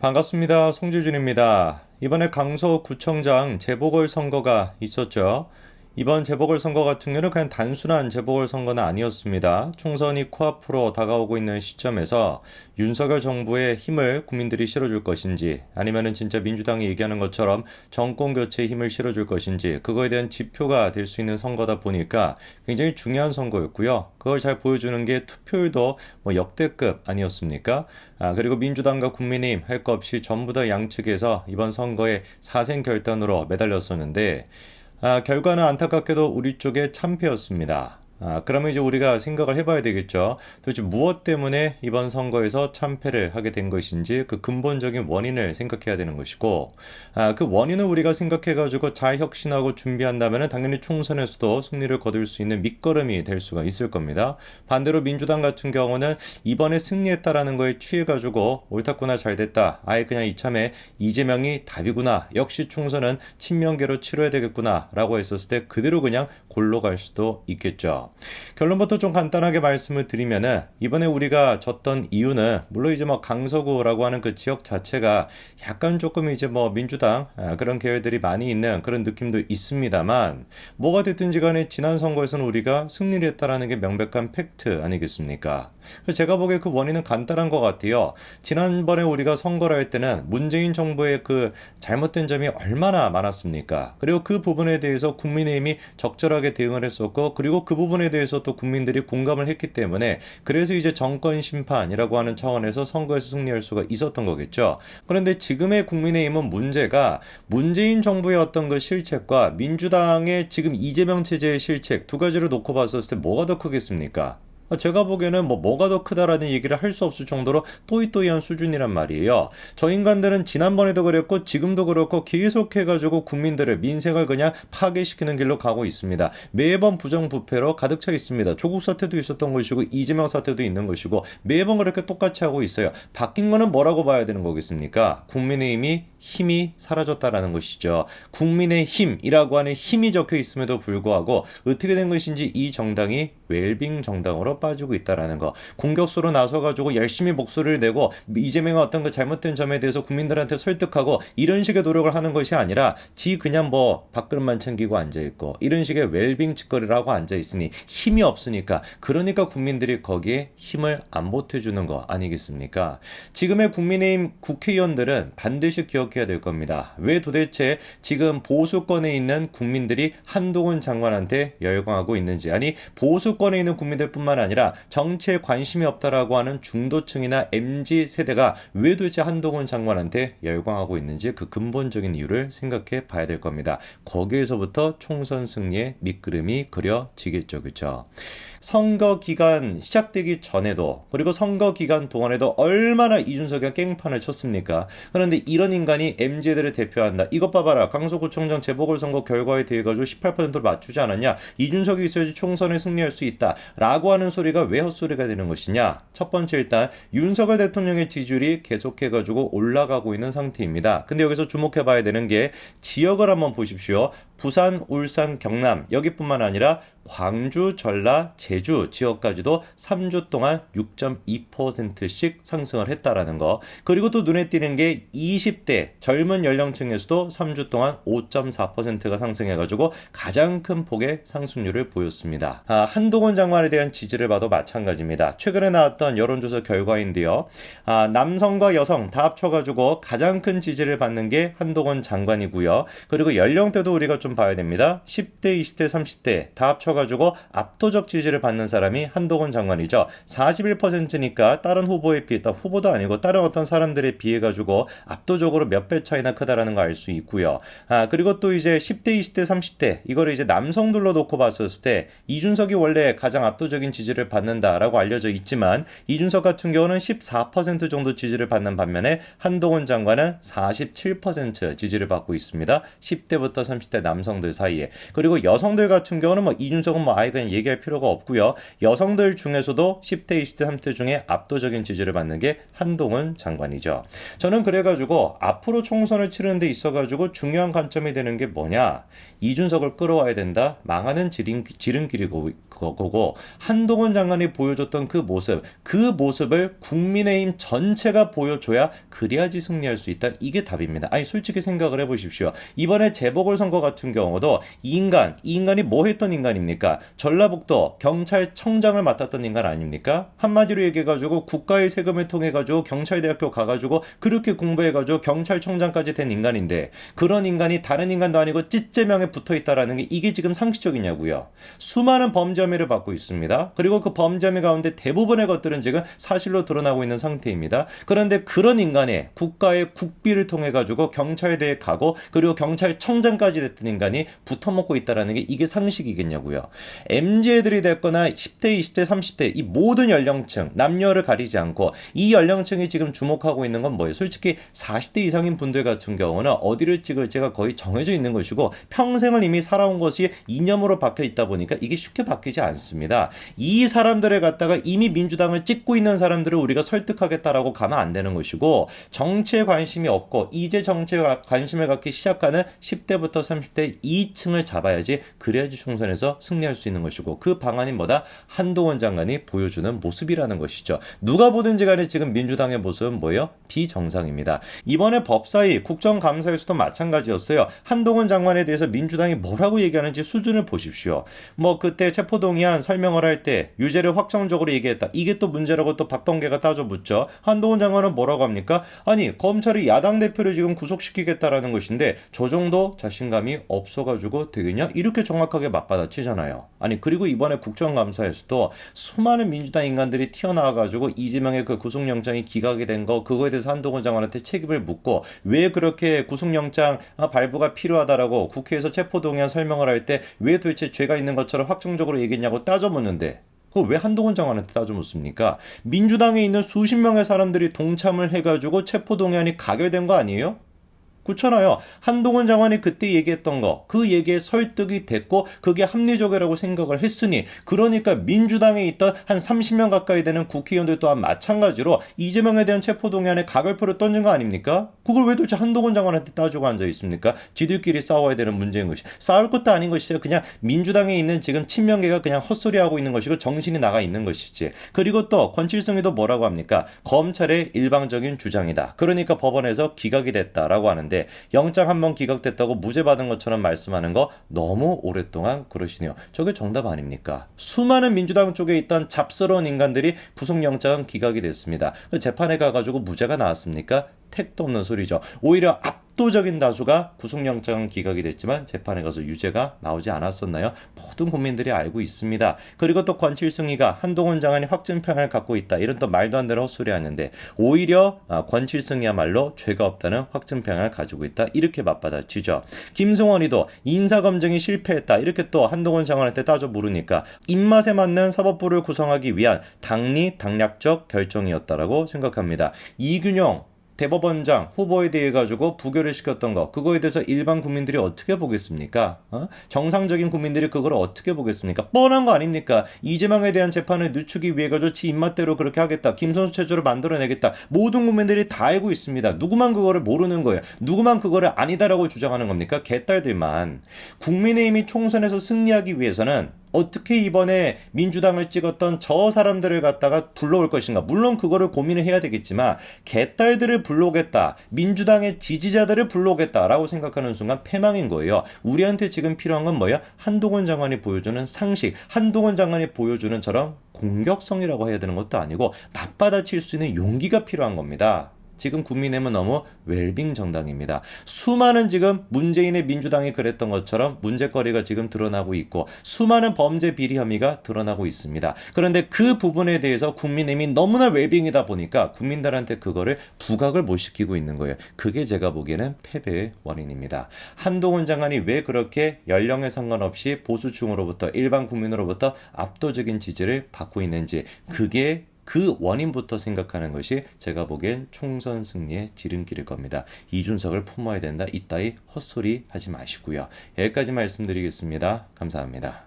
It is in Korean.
반갑습니다. 송지준입니다. 이번에 강서구청장 재보궐선거가 있었죠. 이번 재보궐선거 같은 경우는 그냥 단순한 재보궐선거는 아니었습니다. 총선이 코앞으로 다가오고 있는 시점에서 윤석열 정부의 힘을 국민들이 실어줄 것인지 아니면은 진짜 민주당이 얘기하는 것처럼 정권 교체의 힘을 실어줄 것인지 그거에 대한 지표가 될 수 있는 선거다 보니까 굉장히 중요한 선거였고요. 그걸 잘 보여주는 게 투표율도 뭐 역대급 아니었습니까? 그리고 민주당과 국민의힘 할 것 없이 전부 다 양측에서 이번 선거에 사생 결단으로 매달렸었는데 결과는 안타깝게도 우리 쪽에 참패였습니다. 그러면 이제 우리가 생각을 해봐야 되겠죠. 도대체 무엇 때문에 이번 선거에서 참패를 하게 된 것인지 그 근본적인 원인을 생각해야 되는 것이고, 그 원인을 우리가 생각해가지고 잘 혁신하고 준비한다면 당연히 총선에서도 승리를 거둘 수 있는 밑거름이 될 수가 있을 겁니다. 반대로 민주당 같은 경우는 이번에 승리했다라는 거에 취해가지고 옳았구나 잘됐다. 아예 그냥 이참에 이재명이 답이구나. 역시 총선은 친명계로 치러야 되겠구나. 라고 했었을 때 그대로 그냥 골로 갈 수도 있겠죠. 결론부터 좀 간단하게 말씀을 드리면은 이번에 우리가 졌던 이유는 물론 이제 뭐 강서구라고 하는 그 지역 자체가 약간 조금 이제 뭐 민주당 그런 계열들이 많이 있는 그런 느낌도 있습니다만 뭐가 됐든지 간에 지난 선거에서는 우리가 승리를 했다라는 게 명백한 팩트 아니겠습니까? 제가 보기에 그 원인은 간단한 것 같아요. 지난번에 우리가 선거를 할 때는 문재인 정부의 그 잘못된 점이 얼마나 많았습니까? 그리고 그 부분에 대해서 국민의힘이 적절하게 대응을 했었고 그리고 그 부분에 대해서 또 국민들이 공감을 했기 때문에 그래서 이제 정권 심판이라고 하는 차원에서 선거에서 승리할 수가 있었던 거겠죠. 그런데 지금의 국민의힘은 문제가 문재인 정부의 어떤 그 실책과 민주당의 지금 이재명 체제의 실책 두 가지를 놓고 봤었을 때 뭐가 더 크겠습니까? 제가 보기에는 뭐가 더 크다라는 얘기를 할 수 없을 정도로 또이또이한 수준이란 말이에요. 저 인간들은 지난번에도 그랬고 지금도 그렇고 계속해가지고 국민들을 민생을 그냥 파괴시키는 길로 가고 있습니다. 매번 부정부패로 가득 차 있습니다. 조국 사태도 있었던 것이고 이재명 사태도 있는 것이고 매번 그렇게 똑같이 하고 있어요. 바뀐 거는 뭐라고 봐야 되는 거겠습니까? 국민의힘이 힘이 사라졌다라는 것이죠. 국민의 힘이라고 하는 힘이 적혀 있음에도 불구하고 어떻게 된 것인지 이 정당이 웰빙 정당으로 빠지고 있다라는 거. 공격수로 나서가지고 열심히 목소리를 내고 이재명의 어떤 그 잘못된 점에 대해서 국민들한테 설득하고 이런 식의 노력을 하는 것이 아니라 지 그냥 뭐 밥그릇만 챙기고 앉아있고 이런 식의 웰빙 짓거리를 하고 앉아있으니 힘이 없으니까 그러니까 국민들이 거기에 힘을 안 보태주는 거 아니겠습니까? 지금의 국민의힘 국회의원들은 반드시 기억해야 될 겁니다. 왜 도대체 지금 보수권에 있는 국민들이 한동훈 장관한테 열광하고 있는지 아니 보수권에 있는 국민들뿐만 아니라 정치에 관심이 없다라고 하는 중도층이나 MZ 세대가 왜 도대체 한동훈 장관한테 열광하고 있는지 그 근본적인 이유를 생각해 봐야 될 겁니다. 거기에서부터 총선 승리의 밑그림이 그려지겠죠. 그렇죠? 선거 기간 시작되기 전에도 그리고 선거 기간 동안에도 얼마나 이준석이가 깽판을 쳤습니까? 그런데 이런 인간이 MZ들을 대표한다. 이것 봐봐라. 강서구청장 재보궐선거 결과에 대해 가지고 18%로 맞추지 않았냐? 이준석이 있어야지 총선에 승리할 수 있다. 라고 하는 소리가 왜 헛소리가 되는 것이냐? 첫 번째 일단 윤석열 대통령의 지지율이 계속해가지고 올라가고 있는 상태입니다. 근데 여기서 주목해봐야 되는 게 지역을 한번 보십시오. 부산, 울산, 경남 여기뿐만 아니라 광주, 전라, 제주 지역까지도 3주 동안 6.2%씩 상승을 했다라는 거. 그리고 또 눈에 띄는 게 20대 젊은 연령층에서도 3주 동안 5.4%가 상승해가지고 가장 큰 폭의 상승률을 보였습니다. 한동훈 장관에 대한 지지를 봐도 마찬가지입니다. 최근에 나왔던 여론조사 결과인데요. 남성과 여성 다 합쳐가지고 가장 큰 지지를 받는 게 한동훈 장관이고요. 그리고 연령대도 우리가 좀 봐야 됩니다. 10대, 20대, 30대 다 합쳐가지고 압도적 지지를 받는 사람이 한동훈 장관이죠. 41%니까 다른 후보에 비해, 후보도 아니고 다른 어떤 사람들에 비해 가지고 압도적으로 몇 배 차이나 크다라는 거 알 수 있고요. 그리고 또 이제 10대, 20대, 30대 이거를 이제 남성들로 놓고 봤었을 때 이준석이 원래 가장 압도적인 지지를 받는다라고 알려져 있지만 이준석 같은 경우는 14% 정도 지지를 받는 반면에 한동훈 장관은 47% 지지를 받고 있습니다. 10대부터 30대 남성들 사이에. 그리고 여성들 같은 경우는 뭐 이준석은 뭐 아예 그냥 얘기할 필요가 없고요. 여성들 중에서도 10대, 20대, 30대 중에 압도적인 지지를 받는 게 한동훈 장관이죠. 저는 그래가지고 앞으로 총선을 치르는 데 있어가지고 중요한 관점이 되는 게 뭐냐? 이준석을 끌어와야 된다. 망하는 지름길이고 거고 한동훈 장관이 보여줬던 그 모습을 국민의힘 전체가 보여줘야 그래야지 승리할 수 있다. 이게 답입니다. 아니 솔직히 생각을 해보십시오. 이번에 재보궐선거 같은 경우도 이 인간이 뭐 했던 인간입니까? 전라북도 경찰청장을 맡았던 인간 아닙니까? 한마디로 얘기해가지고 국가의 세금을 통해가지고 경찰대학교 가가지고 그렇게 공부해가지고 경찰청장까지 된 인간인데 그런 인간이 다른 인간도 아니고 찌째명에 붙어있다라는 게 이게 지금 상식적이냐고요. 수많은 범죄 혐의를 받고 있습니다. 그리고 그 범죄 혐의 가운데 대부분의 것들은 지금 사실로 드러나고 있는 상태입니다. 그런데 그런 인간이 국가의 국비를 통해 가지고 경찰대에 가고 그리고 경찰청장까지 됐던 인간이 붙어먹고 있다라는 게 이게 상식이겠냐고요. MZ애들이 됐거나 10대, 20대, 30대 이 모든 연령층 남녀를 가리지 않고 이 연령층이 지금 주목하고 있는 건 뭐예요? 솔직히 40대 이상인 분들 같은 경우는 어디를 찍을지가 거의 정해져 있는 것이고 평생을 이미 살아온 것이 이념으로 박혀 있다 보니까 이게 쉽게 바뀌지 않습니다. 이 사람들을 갖다가 이미 민주당을 찍고 있는 사람들을 우리가 설득하겠다라고 가면 안 되는 것이고 정치에 관심이 없고 이제 정치에 관심을 갖기 시작하는 10대부터 30대 2층을 잡아야지 그래야지 총선에서 승리할 수 있는 것이고 그 방안이 뭐다? 한동훈 장관이 보여주는 모습이라는 것이죠. 누가 보든지 간에 지금 민주당의 모습은 뭐예요? 비정상입니다. 이번에 법사위 국정감사에서도 마찬가지였어요. 한동훈 장관에 대해서 민주당이 뭐라고 얘기하는지 수준을 보십시오. 뭐 그때 체포동의안 설명을 할 때 유죄를 확정적으로 얘기했다. 이게 또 문제라고 또 박범계가 따져 묻죠. 한동훈 장관은 뭐라고 합니까? 아니 검찰이 야당 대표를 지금 구속시키겠다라는 것인데 저 정도 자신감이 없어가지고 되겠냐? 이렇게 정확하게 맞받아치잖아요. 아니 그리고 이번에 국정감사에서도 수많은 민주당 인간들이 튀어나와가지고 이재명의 그 구속영장이 기각이 된 거 그거에 대해서 한동훈 장관한테 책임을 묻고 왜 그렇게 구속영장 발부가 필요하다라고 국회에서 체포동의안 설명을 할 때 왜 도대체 죄가 있는 것처럼 확정적으로 얘기했냐고 따져 묻는데 그걸 왜 한동훈 장관한테 따져 묻습니까? 민주당에 있는 수십 명의 사람들이 동참을 해가지고 체포동의안이 가결된 거 아니에요? 그렇잖아요. 한동훈 장관이 그때 얘기했던 거, 그 얘기에 설득이 됐고 그게 합리적이라고 생각을 했으니 그러니까 민주당에 있던 한 30명 가까이 되는 국회의원들 또한 마찬가지로 이재명에 대한 체포동의안에 가결표를 던진 거 아닙니까? 그걸 왜 도대체 한동훈 장관한테 따지고 앉아 있습니까? 지들끼리 싸워야 되는 문제인 것이. 싸울 것도 아닌 것이죠. 그냥 민주당에 있는 지금 친명계가 그냥 헛소리하고 있는 것이고 정신이 나가 있는 것이지. 그리고 또 권칠성이도 뭐라고 합니까? 검찰의 일방적인 주장이다. 그러니까 법원에서 기각이 됐다라고 하는데 영장 한 번 기각됐다고 무죄 받은 것처럼 말씀하는 거 너무 오랫동안 그러시네요. 저게 정답 아닙니까? 수많은 민주당 쪽에 있던 잡스러운 인간들이 구속영장 기각이 됐습니다. 재판에 가가지고 무죄가 나왔습니까? 택도 없는 소리죠. 오히려 압도적인 다수가 구속영장 기각이 됐지만 재판에 가서 유죄가 나오지 않았었나요? 모든 국민들이 알고 있습니다. 그리고 또 권칠승이가 한동훈 장관이 확증평을 갖고 있다. 이런 또 말도 안 되는 헛소리 하는데 오히려 권칠승이야말로 죄가 없다는 확증평을 가지고 있다. 이렇게 맞받아치죠. 김승원이도 인사검증이 실패했다. 이렇게 또 한동훈 장관한테 따져 물으니까 입맛에 맞는 사법부를 구성하기 위한 당리당략적 결정이었다라고 생각합니다. 이균용 대법원장 후보에 대해 가지고 부결을 시켰던 거 그거에 대해서 일반 국민들이 어떻게 보겠습니까? 정상적인 국민들이 그걸 어떻게 보겠습니까? 뻔한 거 아닙니까? 이재명에 대한 재판을 늦추기 위해 가지고 지 입맛대로 그렇게 하겠다. 김선수 체제로 만들어내겠다. 모든 국민들이 다 알고 있습니다. 누구만 그거를 모르는 거예요. 누구만 그거를 아니다라고 주장하는 겁니까? 개딸들만. 국민의힘이 총선에서 승리하기 위해서는 어떻게 이번에 민주당을 찍었던 저 사람들을 갖다가 불러올 것인가. 물론 그거를 고민을 해야 되겠지만 개딸들을 불러오겠다. 민주당의 지지자들을 불러오겠다라고 생각하는 순간 패망인 거예요. 우리한테 지금 필요한 건 뭐예요? 한동훈 장관이 보여주는 상식. 한동훈 장관이 보여주는 저런 공격성이라고 해야 되는 것도 아니고 맞받아칠 수 있는 용기가 필요한 겁니다. 지금 국민의힘은 너무 웰빙 정당입니다. 수많은 지금 문재인의 민주당이 그랬던 것처럼 문제거리가 지금 드러나고 있고 수많은 범죄 비리 혐의가 드러나고 있습니다. 그런데 그 부분에 대해서 국민의힘이 너무나 웰빙이다 보니까 국민들한테 그거를 부각을 못 시키고 있는 거예요. 그게 제가 보기에는 패배의 원인입니다. 한동훈 장관이 왜 그렇게 연령에 상관없이 보수층으로부터 일반 국민으로부터 압도적인 지지를 받고 있는지 그게 그 원인부터 생각하는 것이 제가 보기엔 총선 승리의 지름길일 겁니다. 이준석을 품어야 된다. 이따위 헛소리 하지 마시고요. 여기까지 말씀드리겠습니다. 감사합니다.